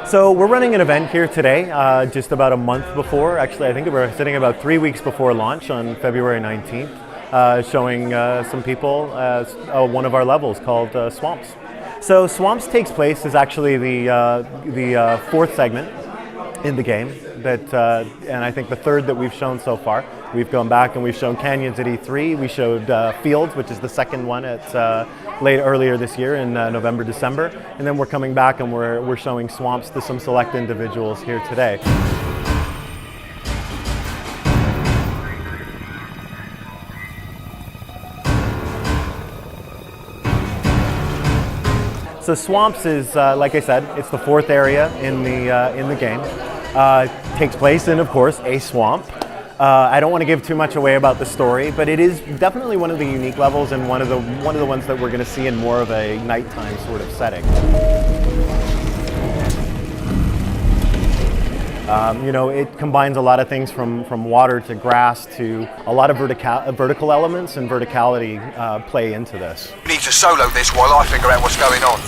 So we're running an event here today, just about a month before. Actually, I think we're sitting about 3 weeks before launch on February 19th, showing some people one of our levels called Swamps. So Swamps takes place is actually the fourth segment in the game, and I think the third that we've shown so far. We've gone back and we've shown canyons at E3. We showed fields, which is the second one at earlier this year in November, December, and then we're coming back and we're showing swamps to some select individuals here today. So swamps is, like I said, it's the fourth area in the game. Takes place in, of course, a swamp. I don't want to give too much away about the story, but it is definitely one of the unique levels and one of the ones that we're going to see in more of a nighttime sort of setting. It combines a lot of things from water to grass to a lot of vertical elements, and verticality play into this. You need to solo this while I figure out what's going on.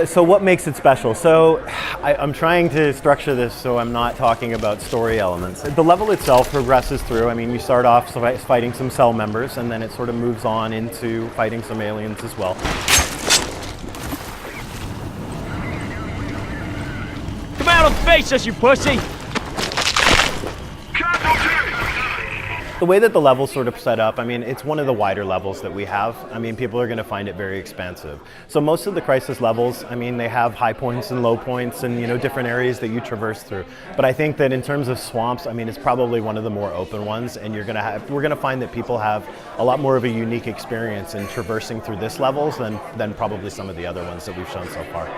So what makes it special? So I'm trying to structure this so I'm not talking about story elements. The level itself progresses through. I mean, you start off fighting some cell members, and then it sort of moves on into fighting some aliens as well. Come out and face us, you pussy! The way that the level's sort of set up, I mean, it's one of the wider levels that we have. I mean, people are going to find it very expansive. So most of the Crysis levels, I mean, they have high points and low points and, different areas that you traverse through. But I think that in terms of swamps, I mean, it's probably one of the more open ones, and we're going to find that people have a lot more of a unique experience in traversing through this levels than probably some of the other ones that we've shown so far.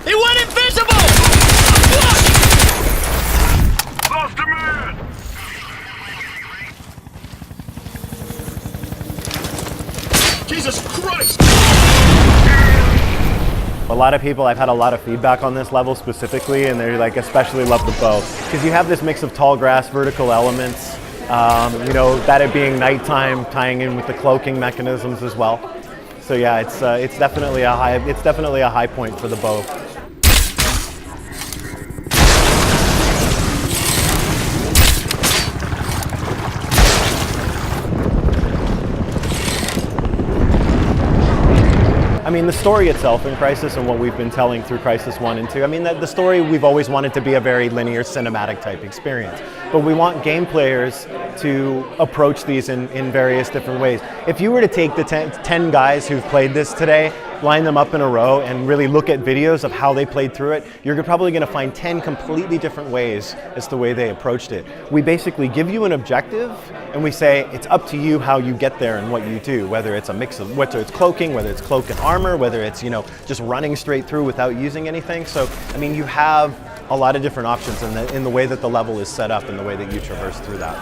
He went invisible! Lost a man! Jesus Christ! A lot of people, I've had a lot of feedback on this level specifically, and they especially love the bow. Because you have this mix of tall grass, vertical elements, that it being nighttime, tying in with the cloaking mechanisms as well. So yeah, it's definitely a high point for the bow. I mean, the story itself in Crysis and what we've been telling through Crysis 1 and 2, I mean, the story we've always wanted to be a very linear cinematic type experience. But we want game players to approach these in various different ways. If you were to take the 10 guys who've played this today, line them up in a row and really look at videos of how they played through it, you're probably going to find 10 completely different ways as to the way they approached it. We basically give you an objective and we say it's up to you how you get there and what you do, whether it's a mix of, whether it's cloaking, whether it's cloak and armor, whether it's, just running straight through without using anything. So, I mean, you have a lot of different options in the way that the level is set up and the way that you traverse through that.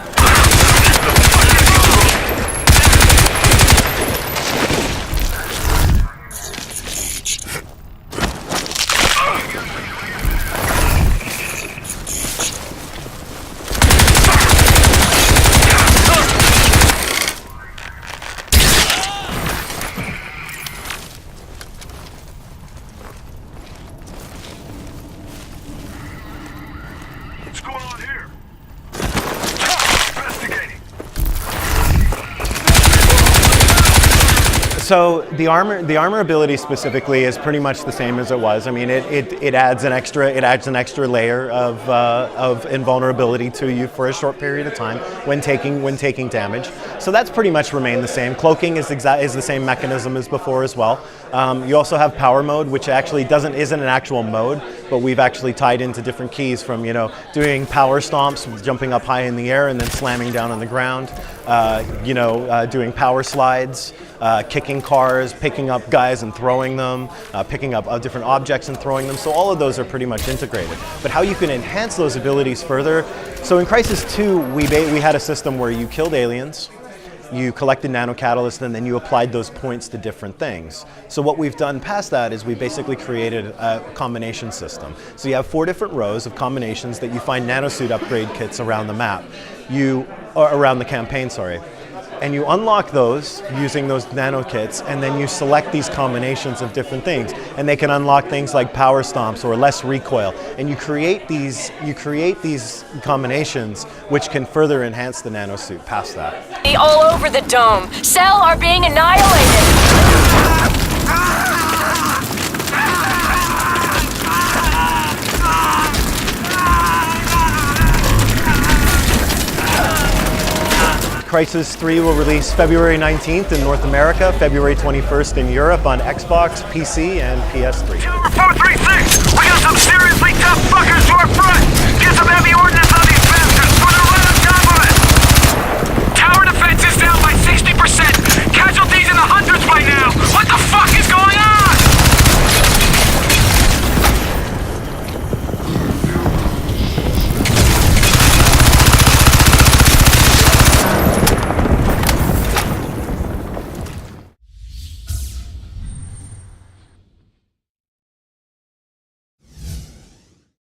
What's going on here? Investigating. So the armor ability specifically is pretty much the same as it was. I mean, it adds an extra layer of invulnerability to you for a short period of time when taking damage. So that's pretty much remained the same. Cloaking is the same mechanism as before as well. You also have power mode, which actually isn't an actual mode, but we've actually tied into different keys from, doing power stomps, jumping up high in the air and then slamming down on the ground, doing power slides, kicking cars, picking up guys and throwing them, picking up different objects and throwing them. So all of those are pretty much integrated. But how you can enhance those abilities further, so in Crysis 2, we had a system where you killed aliens, you collected nanocatalysts, and then you applied those points to different things. So what we've done past that is we basically created a combination system. So you have 4 different rows of combinations that you find nanosuit upgrade kits around the map. Or around the campaign, sorry. And you unlock those using those nano kits, and then you select these combinations of different things. And they can unlock things like power stomps or less recoil. And you create these combinations which can further enhance the nanosuit past that. All over the dome. Cell are being annihilated. Crysis 3 will release February 19th in North America, February 21st in Europe on Xbox, PC, and PS3. 436! We got some seriously tough fuckers to our front! Get some heavy ordnance on these